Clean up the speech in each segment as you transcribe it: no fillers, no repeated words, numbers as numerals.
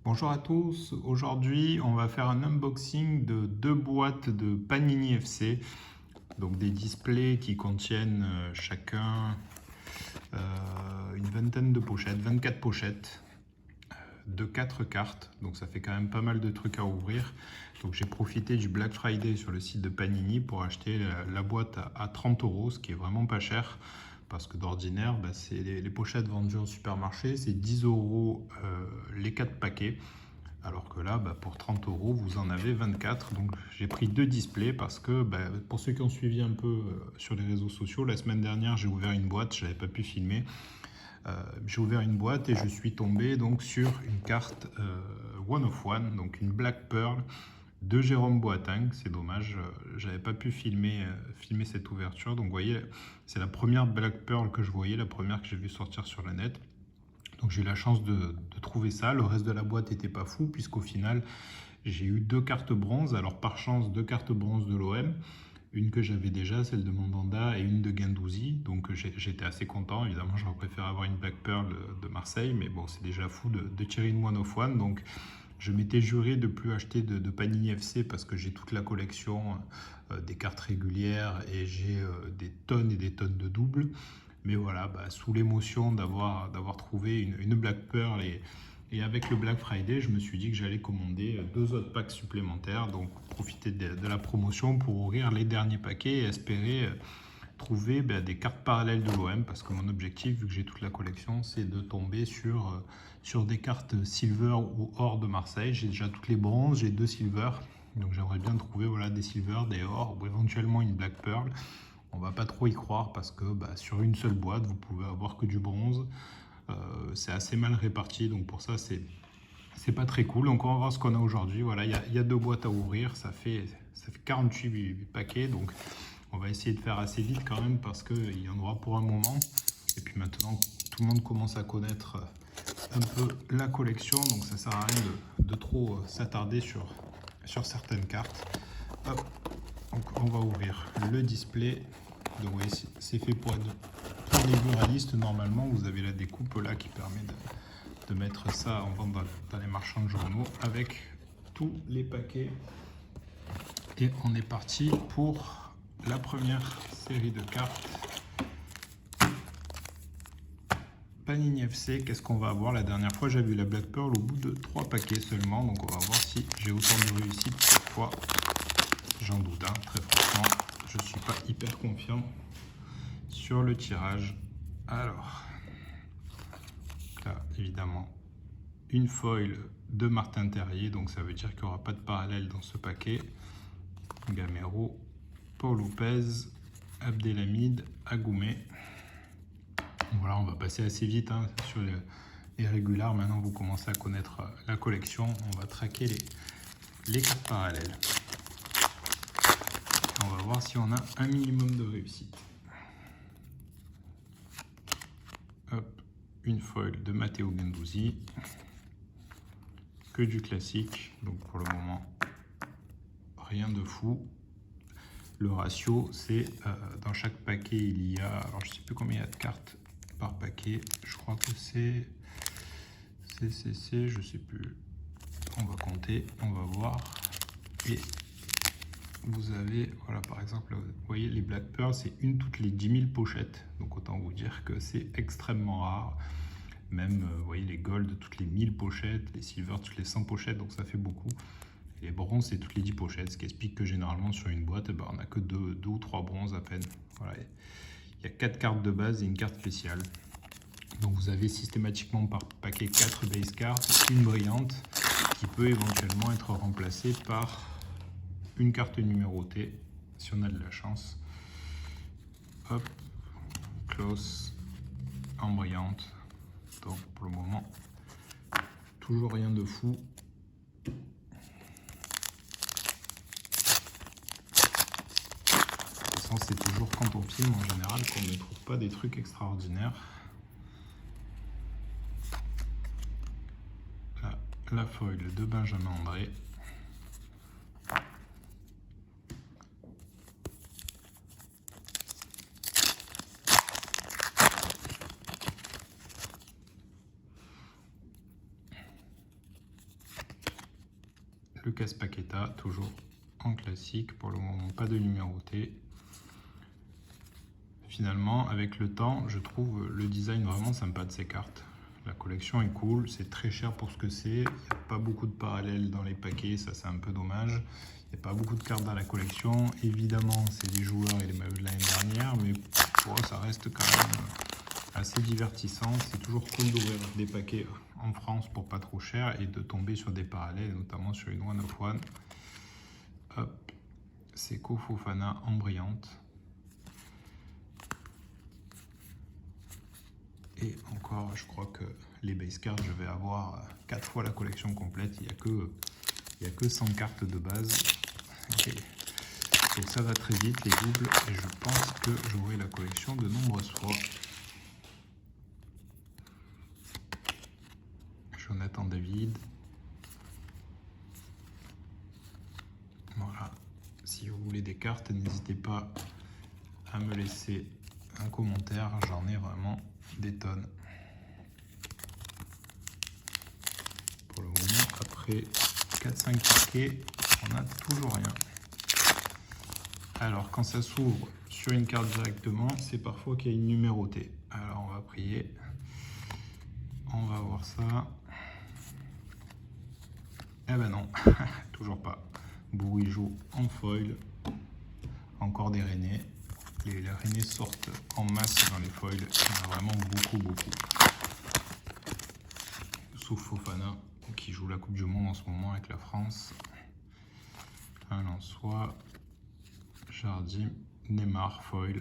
Bonjour à tous, aujourd'hui on va faire un unboxing de deux boîtes de Panini FC, donc des displays qui contiennent chacun une vingtaine de pochettes, 24 pochettes de 4 cartes, donc ça fait quand même pas mal de trucs à ouvrir. Donc j'ai profité du Black Friday sur le site de Panini pour acheter la boîte à 30 €, ce qui est vraiment pas cher. Parce que d'ordinaire, c'est les pochettes vendues en supermarché, c'est 10 € les 4 paquets. Alors que là, pour 30 € vous en avez 24. Donc j'ai pris deux displays parce que pour ceux qui ont suivi un peu sur les réseaux sociaux, la semaine dernière j'ai ouvert une boîte, je n'avais pas pu filmer. J'ai ouvert une boîte et je suis tombé donc sur une carte One of One, donc une Black Pearl de Jérôme Boateng. C'est dommage, j'avais pas pu filmer cette ouverture. Donc vous voyez, c'est la première Black Pearl que je voyais, la première que j'ai vu sortir sur le net. Donc j'ai eu la chance de trouver ça. Le reste de la boîte n'était pas fou puisqu'au final j'ai eu deux cartes bronze. Alors par chance, deux cartes bronze de l'OM. Une que j'avais déjà, celle de Mandanda, et une de Guendouzi. Donc j'étais assez content. Évidemment, j'aurais préféré avoir une Black Pearl de Marseille, mais bon, c'est déjà fou de tirer une One of One. Donc je m'étais juré de ne plus acheter de Panini FC parce que j'ai toute la collection des cartes régulières et j'ai des tonnes et des tonnes de doubles. Mais voilà, sous l'émotion d'avoir trouvé une Black Pearl et avec le Black Friday, je me suis dit que j'allais commander deux autres packs supplémentaires. Donc profiter de la promotion pour ouvrir les derniers paquets et espérer trouver des cartes parallèles de l'OM. Parce que mon objectif, vu que j'ai toute la collection, c'est de tomber sur des cartes silver ou or de Marseille. J'ai déjà toutes les bronzes, j'ai deux silver. Donc j'aimerais bien trouver des silver, des or ou éventuellement une Black Pearl. On va pas trop y croire parce que sur une seule boîte, vous pouvez avoir que du bronze. C'est assez mal réparti, donc pour ça, c'est pas très cool. Donc on va voir ce qu'on a aujourd'hui. Voilà, il y a deux boîtes à ouvrir, ça fait 48 paquets, donc on va essayer de faire assez vite quand même parce qu'il y en aura pour un moment. Et puis maintenant, tout le monde commence à connaître un peu la collection, donc ça sert à rien de trop s'attarder sur certaines cartes. Hop. Donc on va ouvrir le display. Donc oui, c'est fait pour les buralistes. Normalement, vous avez la découpe là qui permet de mettre ça en vente dans les marchands de journaux avec tous les paquets. Et on est parti pour la première série de cartes. Panini FC, qu'est-ce qu'on va avoir? La dernière fois, j'ai vu la Black Pearl au bout de 3 paquets seulement. Donc on va voir si j'ai autant de réussite cette fois. J'en doute, très franchement, je ne suis pas hyper confiant sur le tirage. Alors, là, évidemment, une foil de Martin Terrier, donc ça veut dire qu'il n'y aura pas de parallèle dans ce paquet. Gamero, Paul Lopez, Abdelhamid, Agoumé. Voilà, on va passer assez vite sur les régulars. Maintenant, vous commencez à connaître la collection. On va traquer les cartes parallèles. On va voir si on a un minimum de réussite. Hop, une foil de Matteo Guendouzi. Que du classique, donc pour le moment, rien de fou. Le ratio, c'est dans chaque paquet, il y a, alors je sais plus combien il y a de cartes par paquet. Je crois que c'est je sais plus. On va compter, on va voir. Et vous avez, voilà, par exemple, vous voyez, les Black Pearl, c'est une toutes les 10 000 pochettes. Donc autant vous dire que c'est extrêmement rare. Même, vous voyez, les gold, toutes les 1000 pochettes, les silver, toutes les 100 pochettes, donc ça fait beaucoup. Et les bronzes, c'est toutes les 10 pochettes, ce qui explique que généralement, sur une boîte, on n'a que deux ou trois bronzes à peine. Voilà. Il y a 4 cartes de base et une carte spéciale. Donc vous avez systématiquement par paquet 4 base cards, une brillante, qui peut éventuellement être remplacée par une carte numérotée, si on a de la chance. Hop, close, en brillante. Donc pour le moment, toujours rien de fou. De toute façon, c'est toujours quand on filme en général qu'on ne trouve pas des trucs extraordinaires. Là, la foil de Benjamin André. Lucas Paqueta, toujours en classique, pour le moment pas de numéroté. Finalement, avec le temps, je trouve le design vraiment sympa de ces cartes. La collection est cool, c'est très cher pour ce que c'est. Il n'y a pas beaucoup de parallèles dans les paquets, ça c'est un peu dommage. Il n'y a pas beaucoup de cartes dans la collection. Évidemment, c'est les joueurs et les maillots de l'année dernière, mais pour eux, ça reste quand même assez divertissant. C'est toujours cool d'ouvrir des paquets en France pour pas trop cher et de tomber sur des parallèles, notamment sur une One of One. Hop, Seko Fofana en brillante. Et encore, je crois que les base cards, je vais avoir 4 fois la collection complète. Il n'y a que 100 cartes de base. Donc ça va très vite, les doubles. Et je pense que j'aurai la collection de nombreuses fois. Jonathan David. Voilà. Si vous voulez des cartes, n'hésitez pas à me laisser un commentaire. J'en ai vraiment des tonnes. Pour le moment, après 4-5 paquets, on n'a toujours rien. Alors, quand ça s'ouvre sur une carte directement, c'est parfois qu'il y a une numérotée. Alors, on va prier. On va voir ça. Eh ben non, toujours pas. Bourigeau en foil. Encore des rennais. Les rennais sortent en masse dans les foils. Il y en a vraiment beaucoup. Sauf Fofana, qui joue la Coupe du Monde en ce moment avec la France. Un Lensois. Jardim, Neymar, foil.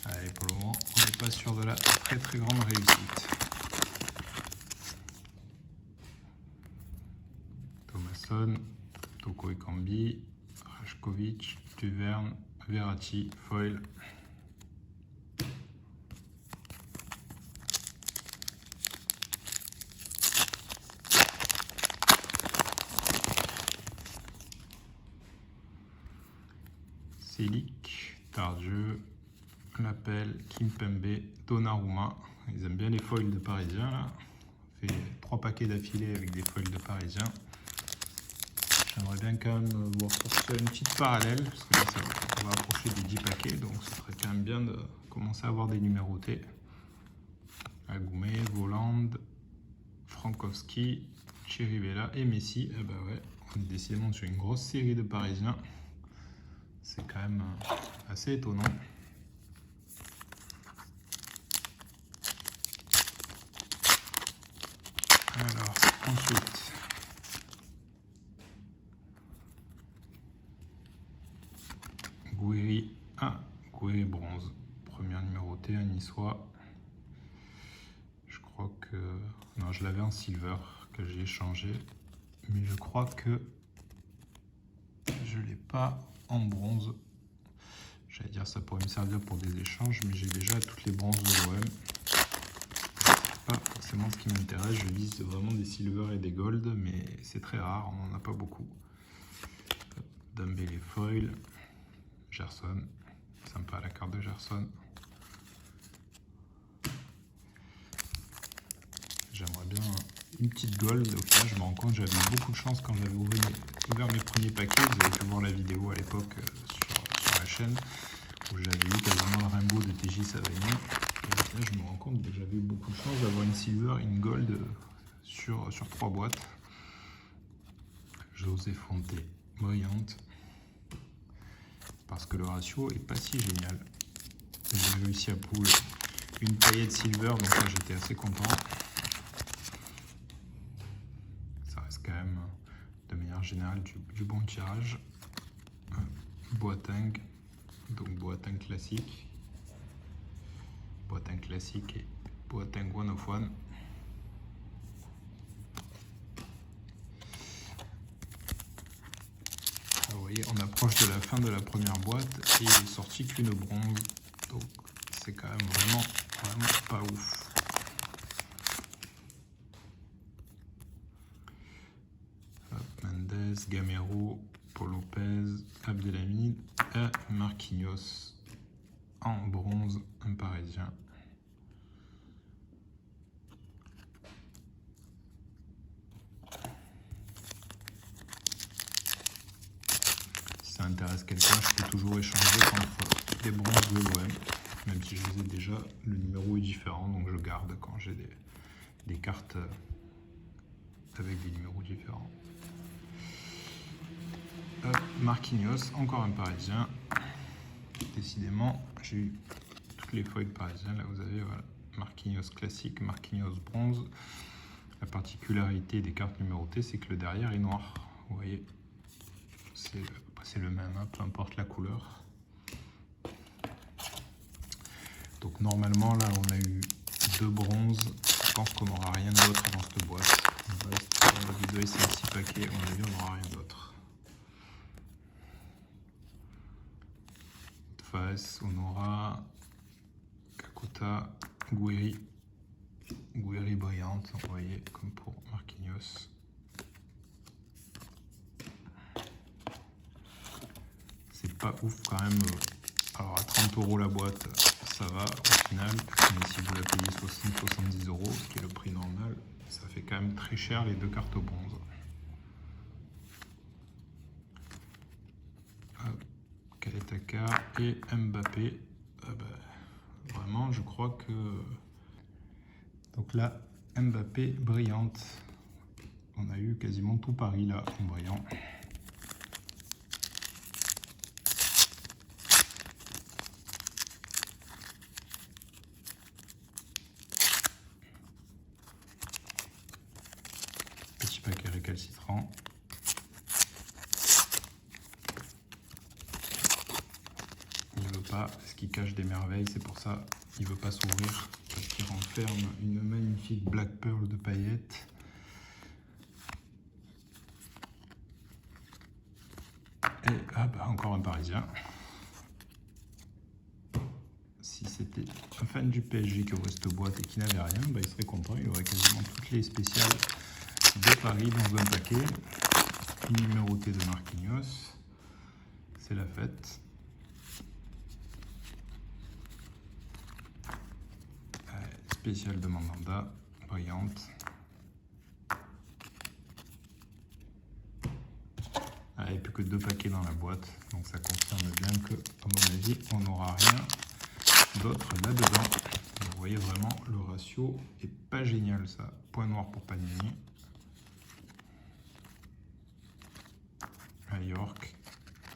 Allez, pour le moment, on n'est pas sûr de la très grande réussite. Thomasson, Toko Ekambi, Rajkovic, Duverne, Verratti, foil. Selic, Tardieu, Lapel, Kimpembe, Donnarumma. Ils aiment bien les foils de Parisiens là. On fait 3 paquets d'affilée avec des foils de Parisiens. J'aimerais bien quand même voir pour ça une petite parallèle, parce que là, on va approcher des 10 paquets, donc ce serait quand même bien de commencer à avoir des numérotés. Agoumé, Voland, Frankowski, Chirivella et Messi. Eh ben ouais, on est décidément sur une grosse série de Parisiens. C'est quand même assez étonnant. Alors, ensuite, Gouiri, Gouiri bronze. Première numérotée, un niçois. Je crois que... Non, je l'avais en silver, que j'ai échangé. Mais je crois que je ne l'ai pas en bronze. J'allais dire ça pourrait me servir pour des échanges, mais j'ai déjà toutes les bronzes de l'OM. C'est pas forcément ce qui m'intéresse. Je vise vraiment des silver et des gold, mais c'est très rare, on n'en a pas beaucoup. Dembélé foil, Gerson, sympa la carte de Gerson. J'aimerais bien une petite gold. Au final, je me rends compte, j'avais beaucoup de chance quand j'avais ouvert mes premiers paquets. Vous avez pu voir la vidéo à l'époque sur la chaîne où j'avais eu quasiment le rainbow de TJ Savani. Et là, je me rends compte que j'avais eu beaucoup de chance d'avoir une silver et une gold sur 3 boîtes. José Fonte, brillante. Parce que le ratio est pas si génial. J'ai réussi à pull une paillette silver, donc là j'étais assez content. Ça reste quand même de manière générale du bon tirage. Boateng, donc Boateng classique. Boateng classique et Boateng One of One. Vous voyez, on approche de la fin de la première boîte et il est sorti qu'une bronze. Donc c'est quand même vraiment pas ouf. Mendes, Gamero, Paul Lopez, Abdelhamid et Marquinhos en bronze, un parisien. ça intéresse quelqu'un, je peux toujours échanger contre des bronzes de l'OM, même si je les ai déjà, le numéro est différent, donc je garde quand j'ai des cartes avec des numéros différents. Hop, Marquinhos, encore un Parisien. Décidément, j'ai eu toutes les foils parisiens. Là, vous avez voilà, Marquinhos classique, Marquinhos bronze. La particularité des cartes numérotées, c'est que le derrière est noir. Vous voyez, c'est le même, hein, peu importe la couleur. Donc normalement, là, on a eu 2 bronzes. Je pense qu'on n'aura rien d'autre dans cette boîte. La vidéo, c'est 6 paquets. À mon avis, on n'aura rien d'autre. Face, on aura Kakuta, Gouiri brillante, vous voyez, comme pour Marquinhos. C'est pas ouf quand même. Alors à 30 € la boîte, ça va au final, mais si vous la payez 60-70 €, ce qui est le prix normal, ça fait quand même très cher les 2 cartes bronze. Kaletaka et Mbappé. Vraiment, je crois que... Donc là, Mbappé brillante. On a eu quasiment tout Paris là en brillant. Petit paquet récalcitrant. Il veut pas, ce qui cache des merveilles, c'est pour ça il veut pas s'ouvrir, parce qu'il renferme une magnifique Black Pearl de paillettes. Et ah bah, encore un Parisien. Si c'était un fan du PSG qui ouvrait cette boîte et qui n'avait rien, bah, il serait content, il aurait quasiment toutes les spéciales de Paris dans un paquet. Une numérotée de Marquinhos, c'est la fête. Spéciale de Mandanda, brillante. Il n'y a plus que 2 paquets dans la boîte, donc ça confirme bien que, à mon avis, on n'aura rien d'autre là-dedans. Vous voyez vraiment, le ratio est pas génial, ça. Point noir pour Panini. À York,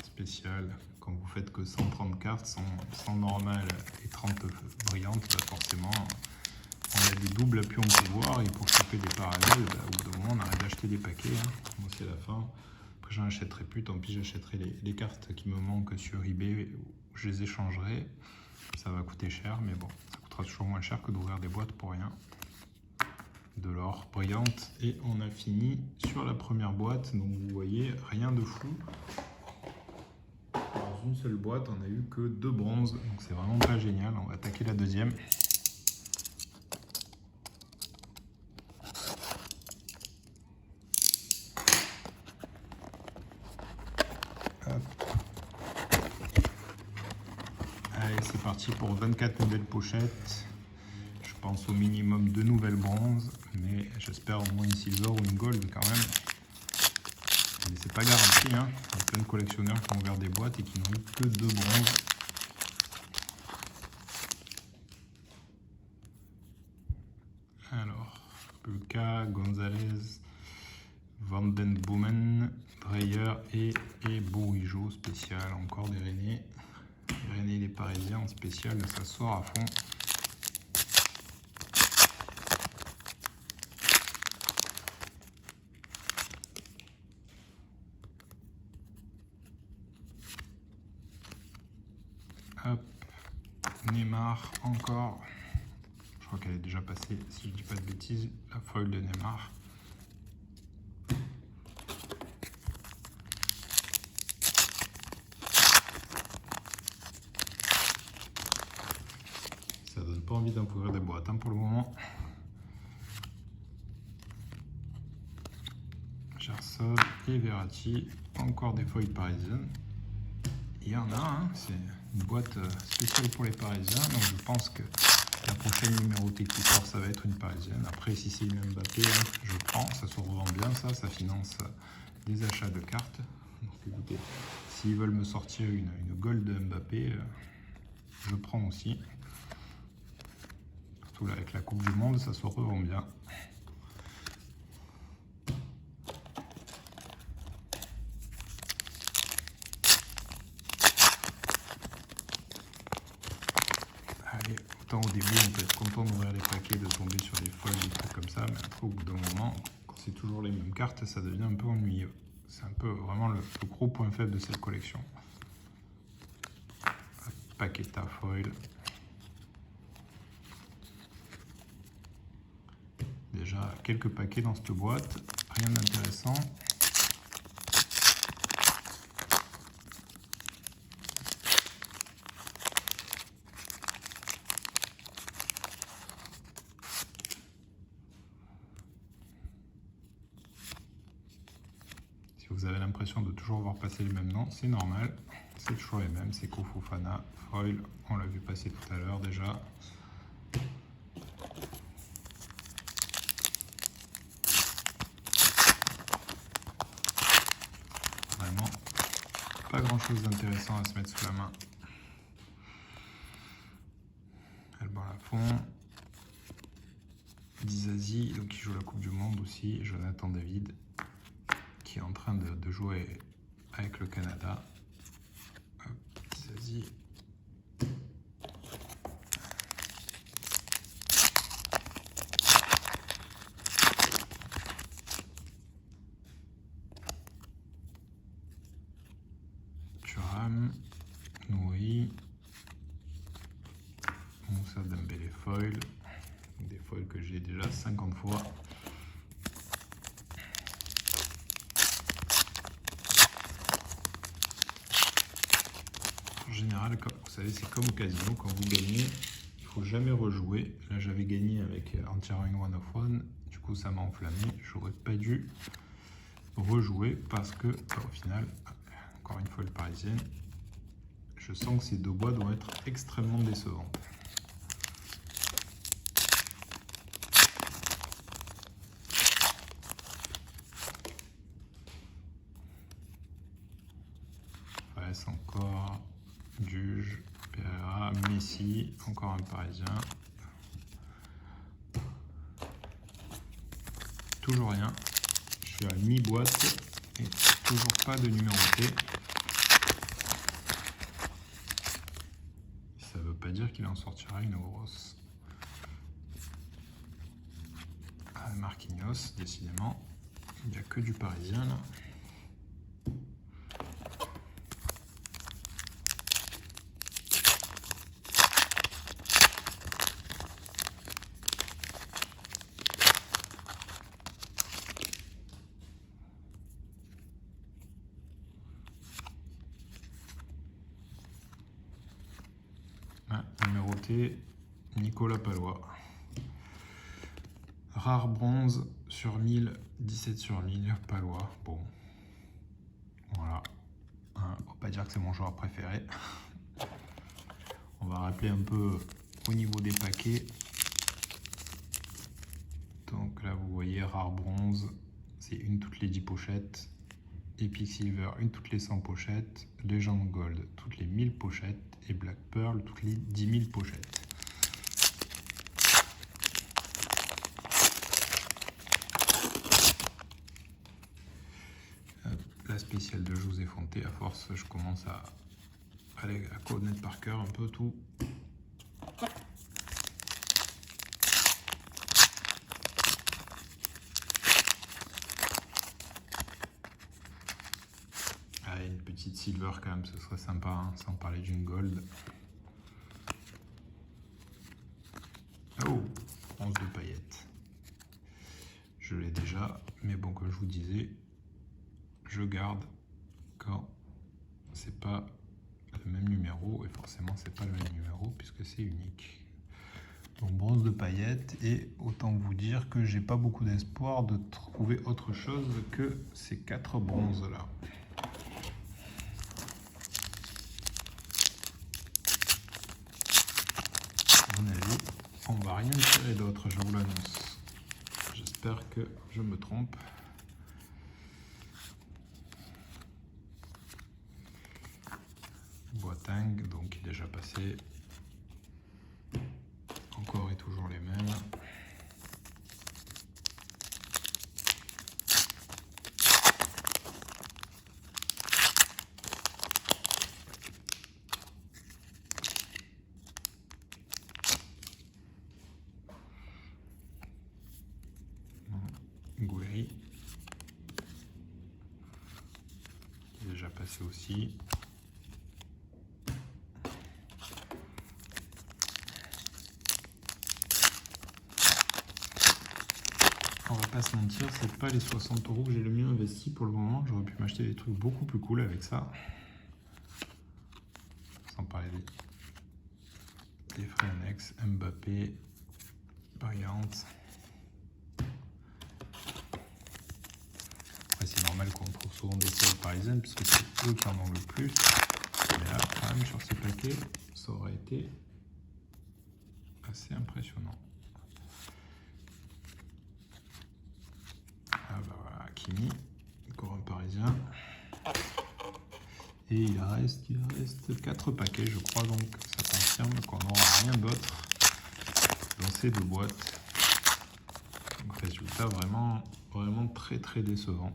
spécial. Quand vous faites que 130 cartes, 100 normales et 30 brillantes, bah forcément, on a des doubles appuis en pouvoir et pour choper des parallèles, bah, au bout d'un moment, on arrête d'acheter des paquets. Hein. Moi, c'est la fin. Après, j'en achèterai plus. Tant pis, j'achèterai les cartes qui me manquent sur eBay. Je les échangerai. Ça va coûter cher, mais bon, ça coûtera toujours moins cher que d'ouvrir des boîtes pour rien. De l'or brillante. Et on a fini sur la première boîte. Donc, vous voyez, rien de fou. Dans une seule boîte, on a eu que 2 bronzes. Donc, c'est vraiment pas génial. On va attaquer la deuxième. Allez, c'est parti pour 24 nouvelles pochettes. Je pense au minimum 2 nouvelles bronzes, mais j'espère au moins une silver ou une gold quand même. Mais c'est pas garanti, hein. Il y a plein de collectionneurs qui ont ouvert des boîtes et qui n'ont eu que 2 bronzes. Alors, Luca, Gonzalez, Vandenboomen, Dreyer et Bourigeau spécial, encore des Rennais. Les Rennais et les Parisiens en spécial, ça sort à fond. Hop, Neymar encore. Je crois qu'elle est déjà passée, si je dis pas de bêtises, la foil de Neymar. Ça donne pas envie d'ouvrir des boîtes hein, pour le moment. Gerson et Verratti, encore des foils parisiennes. Il y en a, hein, c'est une boîte spéciale pour les Parisiens, donc je pense que la prochaine numérotée qui sort, ça va être une Parisienne. Après, si c'est une Mbappé, hein, je prends, ça se revend bien, ça finance des achats de cartes. Donc écoutez, s'ils veulent me sortir une gold de Mbappé, je prends aussi. Surtout là, avec la Coupe du Monde, ça se revend bien. Allez, autant au début, on peut être content d'ouvrir les paquets, de tomber sur des folles, des trucs comme ça, mais après, au bout d'un moment, quand c'est toujours les mêmes cartes, ça devient un peu ennuyeux. C'est un peu vraiment le gros point faible de cette collection. Paqueta foil. Déjà quelques paquets dans cette boîte, rien d'intéressant. Si vous avez l'impression de toujours voir passer les mêmes noms, c'est normal, c'est toujours les mêmes, c'est Fofana, foil, on l'a vu passer tout à l'heure déjà. Vraiment, pas grand chose d'intéressant à se mettre sous la main. Alban Lafont, Dizazi, donc qui joue la Coupe du Monde aussi, Jonathan David, qui est en train de jouer avec le Canada. Dizazi. Thuram, Nouri, Moussa Dembélé foil, des foils que j'ai déjà 50 fois. En général, vous savez, c'est comme au casino, quand vous gagnez, il ne faut jamais rejouer. Là, j'avais gagné avec Anti-Ring 101, du coup, ça m'a enflammé. J'aurais pas dû rejouer parce que, au final, encore une fois, le parisienne, je sens que ces deux boîtes vont être extrêmement décevantes. Reste encore Duge, Pereira, Messi, encore un parisien. Toujours rien. Je suis à mi-boîte et toujours pas de numéroté. Ça veut pas dire qu'il en sortira une grosse. Marquinhos, décidément. Il n'y a que du parisien là. Numéroté Nicolas Palois. Rare bronze sur 1000, 17 sur 1000, Palois. Bon, voilà. On va pas dire que c'est mon joueur préféré. On va rappeler un peu au niveau des paquets. Donc là, vous voyez, rare bronze, c'est une toutes les 10 pochettes. Epic Silver, une toutes les 100 pochettes. Legend Gold, toutes les 1000 pochettes. Et Black Pearl, toutes les 10 000 pochettes. La spéciale de José Fonte, à force, je commence à connaître par cœur un peu tout. Une petite silver quand même, ce serait sympa, hein, sans parler d'une gold. Oh, bronze de paillettes. Je l'ai déjà, mais bon, comme je vous disais, je garde quand c'est pas le même numéro, et forcément c'est pas le même numéro puisque c'est unique. Donc bronze de paillettes, et autant vous dire que j'ai pas beaucoup d'espoir de trouver autre chose que ces 4 bronzes là. À mon avis, on va rien tirer d'autre, je vous l'annonce. J'espère que je me trompe. Boateng, donc qui est déjà passé. Encore et toujours les mêmes. Guéry, qui est déjà passé aussi. On va pas se mentir, c'est pas les 60 € que j'ai le mieux investi pour le moment. J'aurais pu m'acheter des trucs beaucoup plus cool avec ça. Sans parler des frais annexes, Mbappé, Bryant. Après, c'est normal qu'on trouve souvent des soldes parisiennes puisque c'est eux qui en ont le plus. Mais là, quand même, sur ces paquets, ça aurait été assez impressionnant. Ah bah voilà, Kimi, encore un parisien. Et il reste 4 paquets, je crois, donc ça confirme qu'on n'aura rien d'autre dans ces deux boîtes. Donc résultat vraiment très très décevant.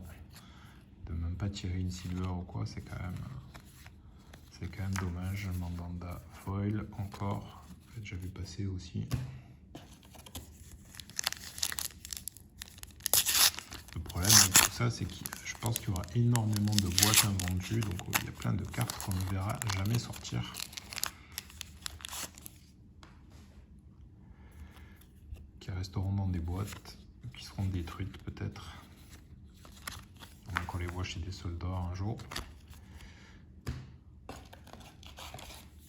De même pas tirer une silver ou quoi, c'est quand même dommage. Mandanda foil encore, j'ai déjà vu passer aussi. Le problème avec tout ça, c'est que je pense qu'il y aura énormément de boîtes invendues, donc il y a plein de cartes qu'on ne verra jamais sortir. Qui resteront dans des boîtes, qui seront détruites peut-être. Donc on les voit chez des soldats un jour.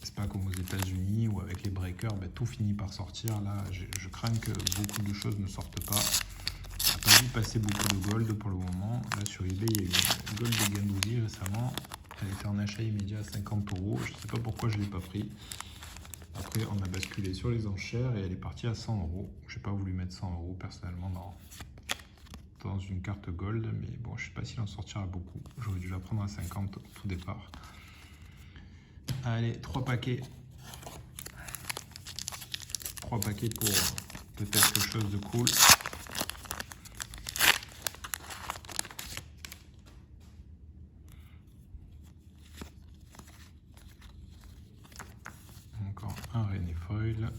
C'est pas comme aux États-Unis où avec les breakers, tout finit par sortir. Là, je crains que beaucoup de choses ne sortent pas. On n'a pas vu passer beaucoup de gold pour le moment. Là sur eBay, il y a eu une gold de Guendouzi récemment. Elle était en achat immédiat à 50 €. Je ne sais pas pourquoi je ne l'ai pas pris. Après, on a basculé sur les enchères et elle est partie à 100 €. Je n'ai pas voulu mettre 100 € personnellement dans une carte gold, mais bon, je ne sais pas s'il en sortira beaucoup. J'aurais dû la prendre à 50 au tout départ. Allez, 3 paquets. 3 paquets pour peut-être quelque chose de cool. Encore un René Foil.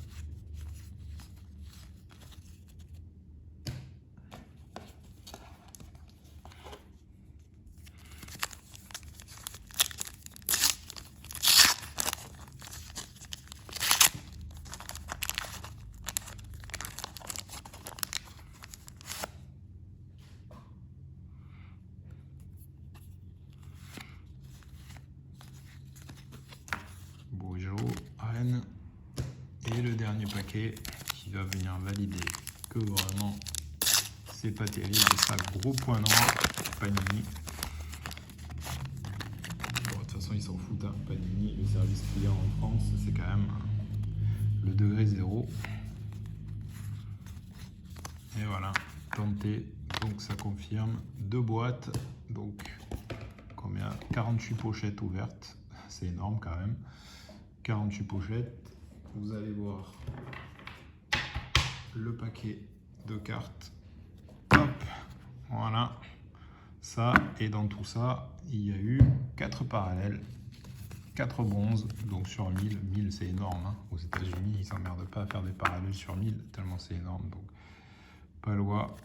Bojo, Rennes. Et le dernier paquet qui va venir valider que vraiment c'est pas terrible. Et ça, gros point noir, Panini. Bon, de toute façon, ils s'en foutent. Hein. Panini, le service client en France, c'est quand même le degré 0. Et voilà, tenté. Donc ça confirme 2 boîtes. Donc combien? 48 pochettes ouvertes. C'est énorme quand même. 48 pochettes. Vous allez voir le paquet de cartes. Hop, voilà. Ça, et dans tout ça, il y a eu 4 parallèles. 4 bronzes, donc sur 1000. 1000, c'est énorme. Hein. Aux États-Unis, ils ne s'emmerdent pas à faire des parallèles sur 1000, tellement c'est énorme. Donc, Palois,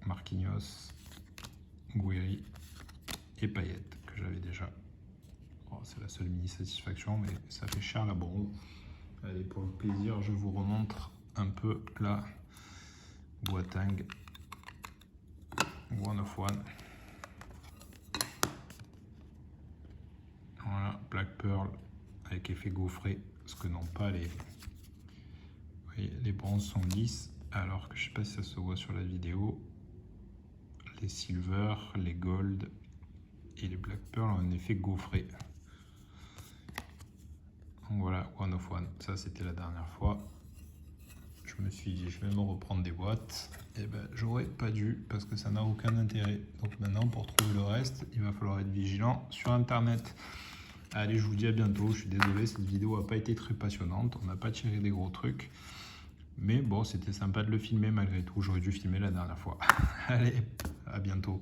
Marquinhos, Guéry et Payet, que j'avais déjà. Oh, c'est la seule mini satisfaction, mais ça fait cher la bronze. Allez, pour le plaisir, je vous remontre un peu la Boateng One of One. Voilà, Black Pearl avec effet gaufré, ce que n'ont pas les... Vous voyez, les bronzes sont lisses, alors que je ne sais pas si ça se voit sur la vidéo. Les silver, les gold et les Black Pearl ont un effet gaufré. Donc voilà, One of One, ça c'était la dernière fois. Je me suis dit, je vais me reprendre des boîtes. Et ben, j'aurais pas dû parce que ça n'a aucun intérêt. Donc maintenant, pour trouver le reste, il va falloir être vigilant sur Internet. Allez, je vous dis à bientôt. Je suis désolé, cette vidéo n'a pas été très passionnante. On n'a pas tiré des gros trucs. Mais bon, c'était sympa de le filmer malgré tout. J'aurais dû filmer la dernière fois. Allez, à bientôt.